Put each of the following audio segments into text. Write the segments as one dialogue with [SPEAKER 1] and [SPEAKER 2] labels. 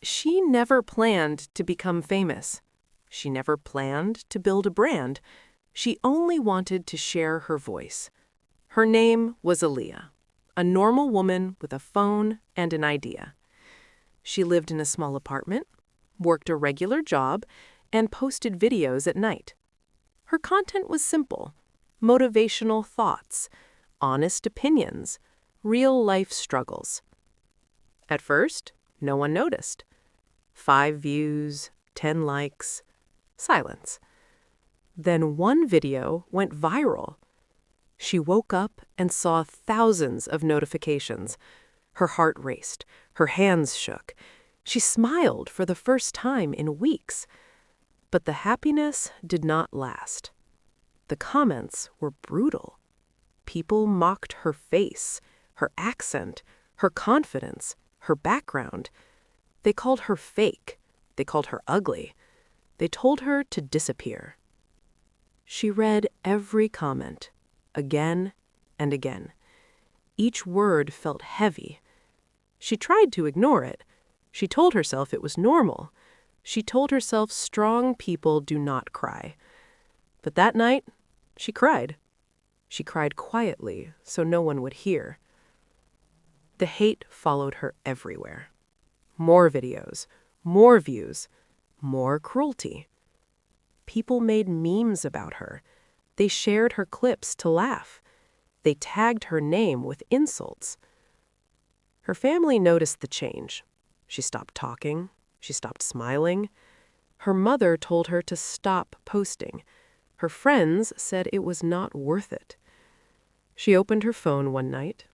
[SPEAKER 1] She never planned to become famous. She never planned to build a brand. She only wanted to share her voice. Her name was Aaliyah, a normal woman with a phone and an idea. She lived in a small apartment, worked a regular job, and posted videos at night. Her content was simple: motivational thoughts, honest opinions, real-life struggles. At first, no one noticed. 5 views, 10 likes, silence. Then one video went viral. She woke up and saw thousands of notifications. Her heart raced, her hands shook. She smiled for the first time in weeks. But the happiness did not last. The comments were brutal. People mocked her face, her accent, her confidence, her background. They called her fake. They called her ugly. They told her to disappear. She read every comment, again and again. Each word felt heavy. She tried to ignore it. She told herself it was normal. She told herself strong people do not cry. But that night, she cried. She cried quietly so no one would hear. The hate followed her everywhere. More videos, more views, more cruelty. People made memes about her. They shared her clips to laugh. They tagged her name with insults. Her family noticed the change. She stopped talking. She stopped smiling. Her mother told her to stop posting. Her friends said it was not worth it. She opened her phone one night.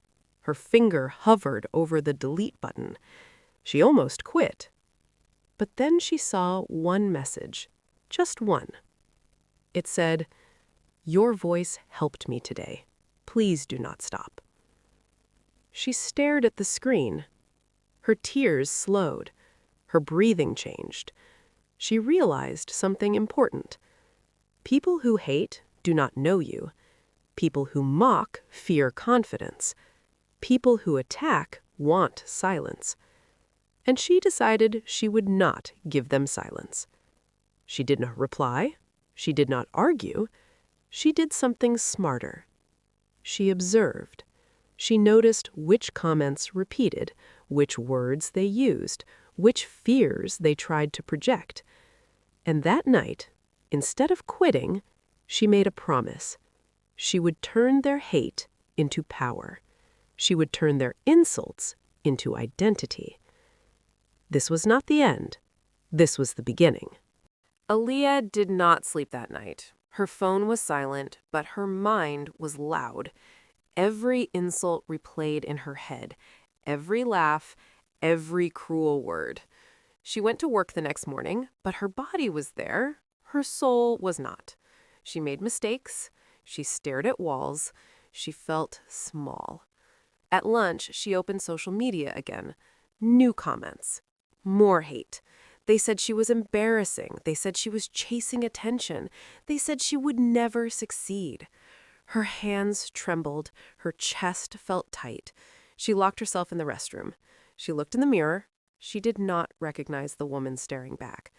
[SPEAKER 1] Her finger hovered over the delete button. She almost quit. But then she saw one message, just one. It said, "Your voice helped me today. Please do not stop." She stared at the screen. Her tears slowed. Her breathing changed. She realized something important. People who hate do not know you. People who mock fear confidence. People who attack want silence. And she decided she would not give them silence. She did not reply. She did not argue. She did something smarter. She observed. She noticed which comments repeated, which words they used, which fears they tried to project. And that night, instead of quitting, she made a promise. She would turn their hate into power. She would turn their insults into identity. This was not the end. This was the beginning. Aaliyah did not sleep that night. Her phone was silent, but her mind was loud. Every insult replayed in her head, every laugh, every cruel word. She went to work the next morning, but her body was there. Her soul was not. She made mistakes. She stared at walls. She felt small. At lunch, she opened social media again. New comments. More hate. They said she was embarrassing. They said she was chasing attention. They said she would never succeed. Her hands trembled. Her chest felt tight. She locked herself in the restroom. She looked in the mirror. She did not recognize the woman staring back.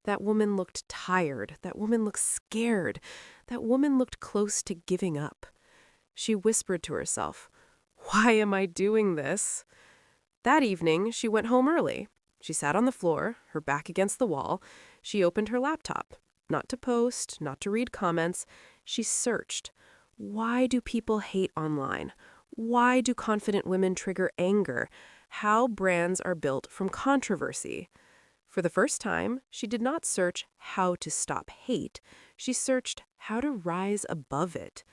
[SPEAKER 1] That woman looked tired. That woman looked scared. That woman looked close to giving up. She whispered to herself, "Why am I doing this?" That evening, she went home early. She sat on the floor, her back against the wall. She opened her laptop. Not to post, not to read comments. She searched. Why do people hate online? Why do confident women trigger anger? How brands are built from controversy. For the first time, she did not search how to stop hate. She searched how to rise above it.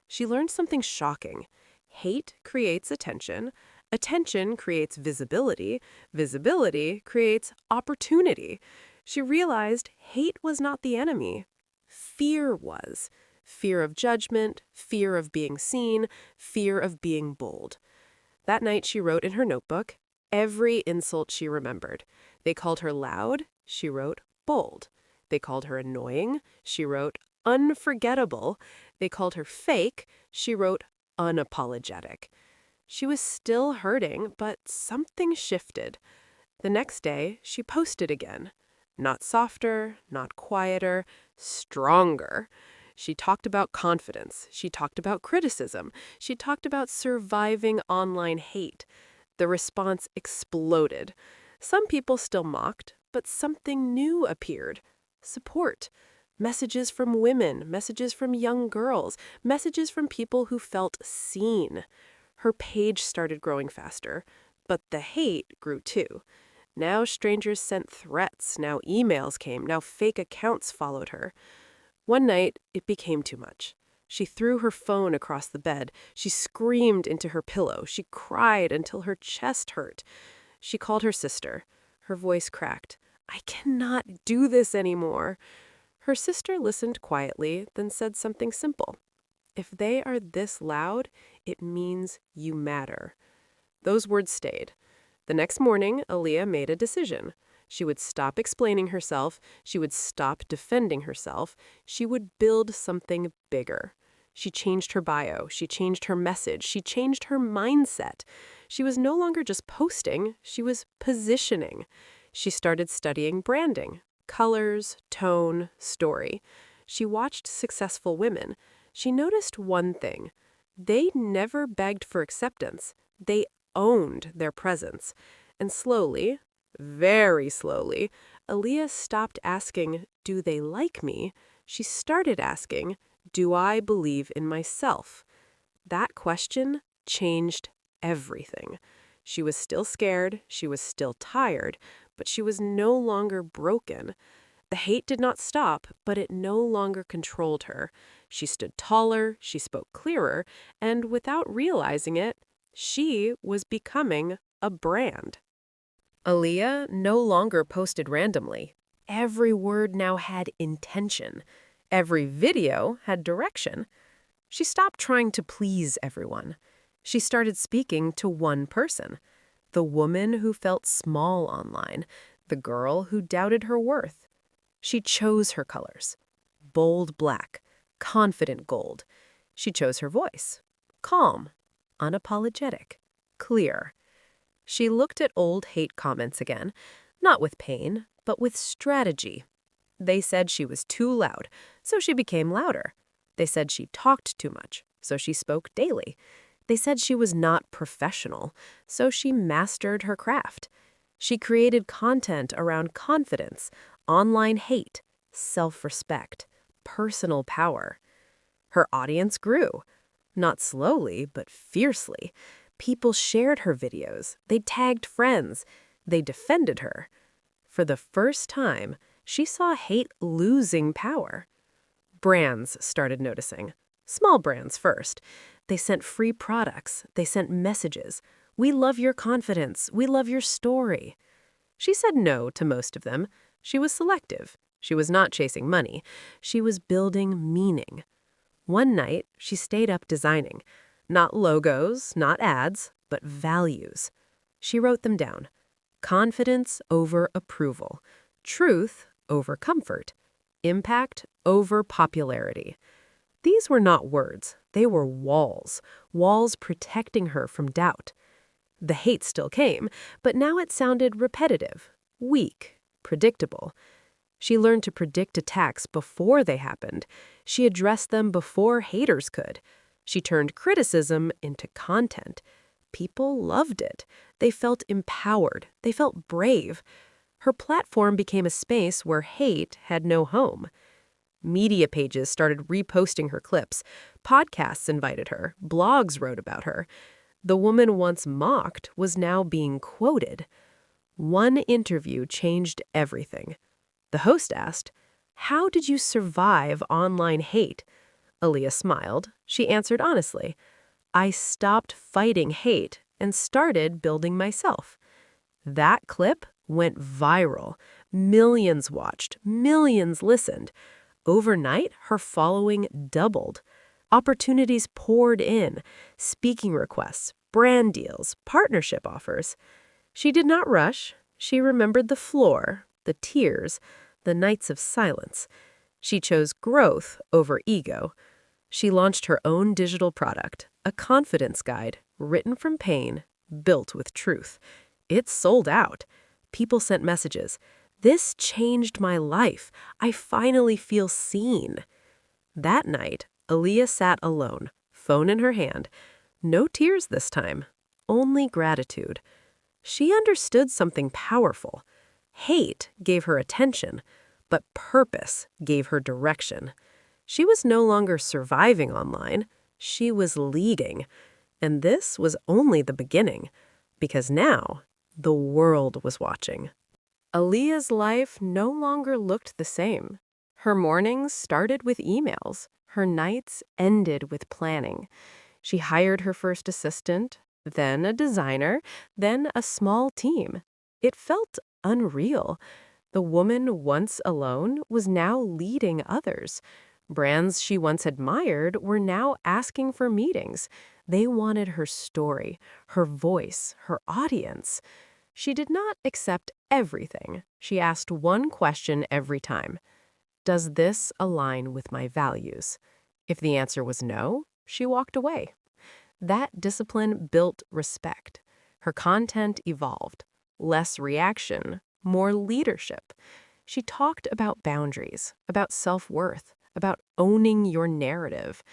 [SPEAKER 1] She learned something shocking. Hate creates attention. Attention creates visibility. Visibility creates opportunity. She realized hate was not the enemy. Fear was. Fear of judgment, fear of being seen, fear of being bold. That night she wrote in her notebook every insult she remembered. They called her loud. She wrote bold. They called her annoying. She wrote unforgettable. They called her fake. She wrote unapologetic. She was still hurting, but something shifted. The next day, she posted again. Not softer, not quieter, stronger. She talked about confidence. She talked about criticism. She talked about surviving online hate. The response exploded. Some people still mocked, but something new appeared. Support. Messages from women, messages from young girls, messages from people who felt seen. Her page started growing faster, but the hate grew too. Now strangers sent threats, now emails came, now fake accounts followed her. One night, it became too much. She threw her phone across the bed. She screamed into her pillow. She cried until her chest hurt. She called her sister. Her voice cracked. "I cannot do this anymore." Her sister listened quietly, then said something simple. "If they are this loud, it means you matter." Those words stayed. The next morning, Aaliyah made a decision. She would stop explaining herself. She would stop defending herself. She would build something bigger. She changed her bio. She changed her message. She changed her mindset. She was no longer just posting. She was positioning. She started studying branding, colors, tone, story. She watched successful women. She noticed one thing. They never begged for acceptance. They owned their presence. And slowly, very slowly, Aaliyah stopped asking, "Do they like me?" She started asking, "Do I believe in myself?" That question changed everything. She was still scared, she was still tired, but she was no longer broken. The hate did not stop, but it no longer controlled her. She stood taller, she spoke clearer, and without realizing it, she was becoming a brand. Aaliyah no longer posted randomly. Every word now had intention. Every video had direction. She stopped trying to please everyone. She started speaking to one person. The woman who felt small online. The girl who doubted her worth. She chose her colors. Bold black. Confident gold. She chose her voice. Calm. Unapologetic. Clear. She looked at old hate comments again, not with pain, but with strategy. They said she was too loud, so she became louder. They said she talked too much, so she spoke daily. They said she was not professional, so she mastered her craft. She created content around confidence, online hate, self-respect, personal power. Her audience grew, not slowly, but fiercely. People shared her videos. They tagged friends. They defended her. For the first time, she saw hate losing power. Brands started noticing. Small brands first. They sent free products. They sent messages. "We love your confidence. We love your story." She said no to most of them. She was selective. She was not chasing money. She was building meaning. One night, she stayed up designing. Not logos, not ads, but values. She wrote them down. Confidence over approval. Truth over comfort. Impact over popularity. These were not words. They were walls. Walls protecting her from doubt. The hate still came, but now it sounded repetitive, weak, predictable. She learned to predict attacks before they happened. She addressed them before haters could. She turned criticism into content. People loved it. They felt empowered. They felt brave. Her platform became a space where hate had no home. Media pages started reposting her clips. Podcasts invited her. Blogs wrote about her. The woman once mocked was now being quoted. One interview changed everything. The host asked, "How did you survive online hate?" Aaliyah smiled. She answered honestly, "I stopped fighting hate and started building myself." That clip went viral. Millions watched. Millions listened. Overnight, her following doubled. Opportunities poured in. Speaking requests, brand deals, partnership offers. She did not rush. She remembered the floor, the tears, the nights of silence. She chose growth over ego. She launched her own digital product, a confidence guide, written from pain, built with truth. It sold out.
[SPEAKER 2] People sent messages. "This changed my life. I finally feel seen." That night, Aaliyah sat alone, phone in her hand. No tears this time, only gratitude. She understood something powerful. Hate gave her attention, but purpose gave her direction. She was no longer surviving online. She was leading. And this was only the beginning, because now the world was watching. Aaliyah's life no longer looked the same. Her mornings started with emails. Her nights ended with planning. She hired her first assistant, then a designer, then a small team. It felt unreal. The woman once alone was now leading others. Brands she once admired were now asking for meetings. They wanted her story, her voice, her audience. She did not accept everything. She asked one question every time. Does this align with my values? If the answer was no, she walked away. That discipline built respect. Her content evolved. Less reaction, more leadership. She talked about boundaries, about self-worth, about owning your narrative.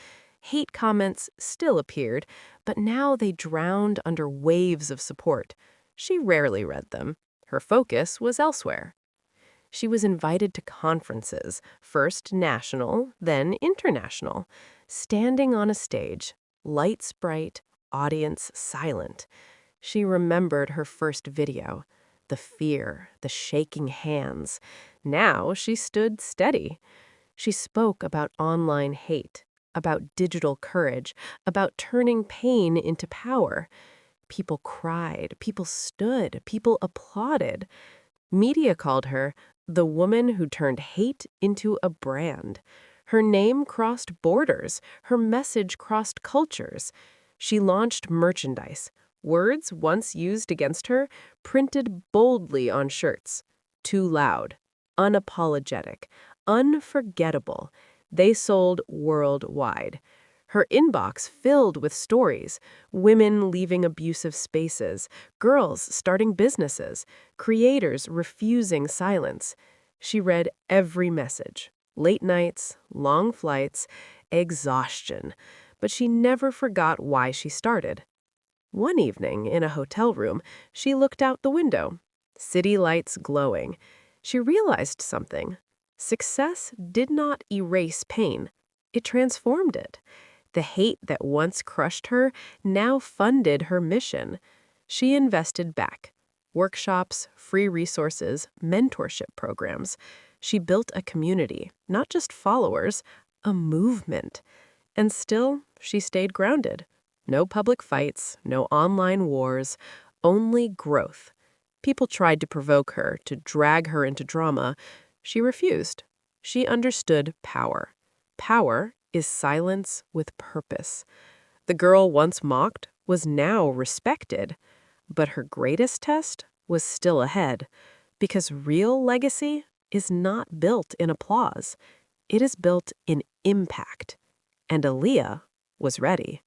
[SPEAKER 2] Hate comments still appeared, but now they drowned under waves of support. She rarely read them. Her focus was elsewhere. She was invited to conferences, first national, then international, standing on a stage, lights bright, audience silent. She remembered her first video, the fear, the shaking hands. Now she stood steady. She spoke about online hate, about digital courage, about turning pain into power. People cried, people stood, people applauded. Media called her the woman who turned hate into a brand. Her name crossed borders. Her message crossed cultures. She launched merchandise. Words once used against her printed boldly on shirts. Too loud, unapologetic, unforgettable. They sold worldwide. Her inbox filled with stories, women leaving abusive spaces, girls starting businesses, creators refusing silence. She read every message, late nights, long flights, exhaustion, but she never forgot why she started. One evening, in a hotel room, she looked out the window, city lights glowing. She realized something. Success did not erase pain. It transformed it. The hate that once crushed her now funded her mission. She invested back. Workshops, free resources, mentorship programs. She built a community, not just followers, a movement. And still, she stayed grounded. No public fights, no online wars, only growth. People tried to provoke her, to drag her into drama. She refused. She understood power. Power is silence with purpose. The girl once mocked was now respected, but her greatest test was still ahead, because real legacy is not built in applause. It is built in impact. And Aaliyah was ready.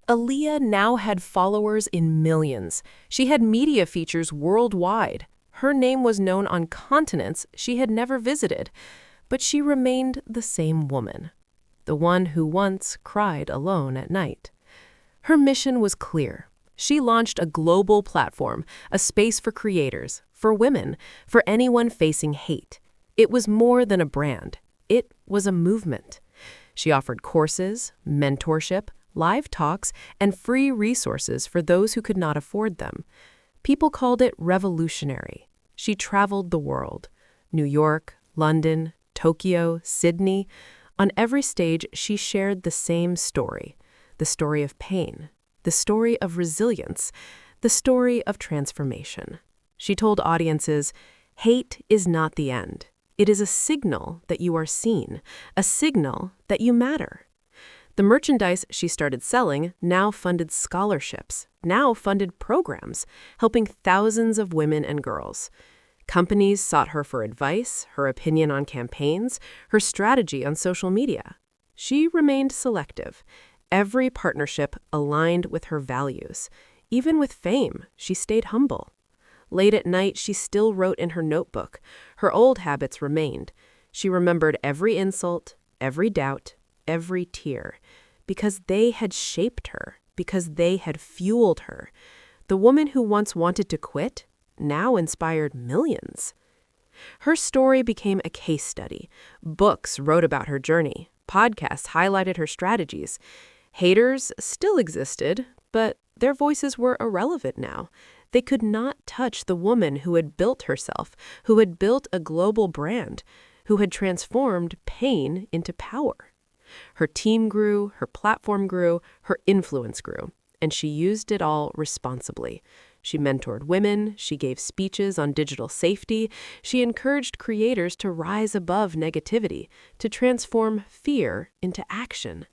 [SPEAKER 2] Aaliyah now had followers in millions. She had media features worldwide. Her name was known on continents she had never visited, but she remained the same woman. The one who once cried alone at night. Her mission was clear. She launched a global platform, a space for creators, for women, for anyone facing hate. It was more than a brand. It was a movement. She offered courses, mentorship, live talks, and free resources for those who could not afford them. People called it revolutionary. She traveled the world. New York, London, Tokyo, Sydney. On every stage, she shared the same story. The story of pain. The story of resilience. The story of transformation. She told audiences, hate is not the end. It is a signal that you are seen. A signal that you matter. The merchandise she started selling now funded scholarships, now funded programs, helping thousands of women and girls. Companies sought her for advice, her opinion on campaigns, her strategy on social media. She remained selective. Every partnership aligned with her values. Even with fame, she stayed humble. Late at night, she still wrote in her notebook. Her old habits remained. She remembered every insult, every doubt, every tear, because they had shaped her, because they had fueled her. The woman who once wanted to quit now inspired millions. Her story became a case study. Books wrote about her journey. Podcasts highlighted her strategies. Haters still existed, but their voices were irrelevant now. They could not touch the woman who had built herself, who had built a global brand, who had transformed pain into power. Her team grew, her platform grew, her influence grew, and she used it all responsibly. She mentored women, she gave speeches on digital safety, she encouraged creators to rise above negativity, to transform fear into action.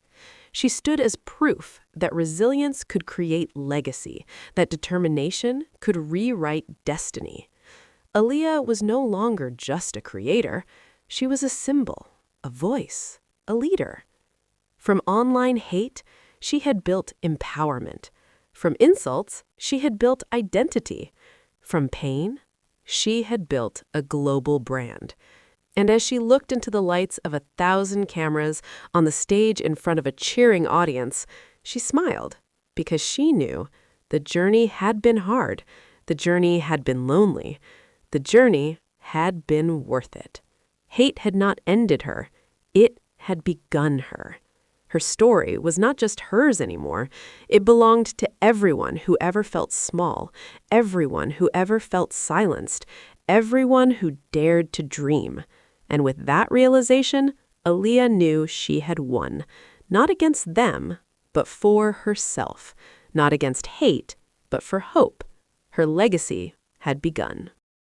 [SPEAKER 2] She stood as proof that resilience could create legacy, that determination could rewrite destiny. Aaliyah was no longer just a creator. She was a symbol, a voice, a leader. From online hate, she had built empowerment. From insults, she had built identity. From pain, she had built a global brand. And as she looked into the lights of 1,000 cameras on the stage in front of a cheering audience, she smiled because she knew the journey had been hard, the journey had been lonely, the journey had been worth it. Hate had not ended her, it had begun her. Her story was not just hers anymore. It belonged to everyone who ever felt small, everyone who ever felt silenced, everyone who dared to dream. And with that realization, Aaliyah knew she had won, not against them, but for herself, not against hate, but for hope. Her legacy had begun.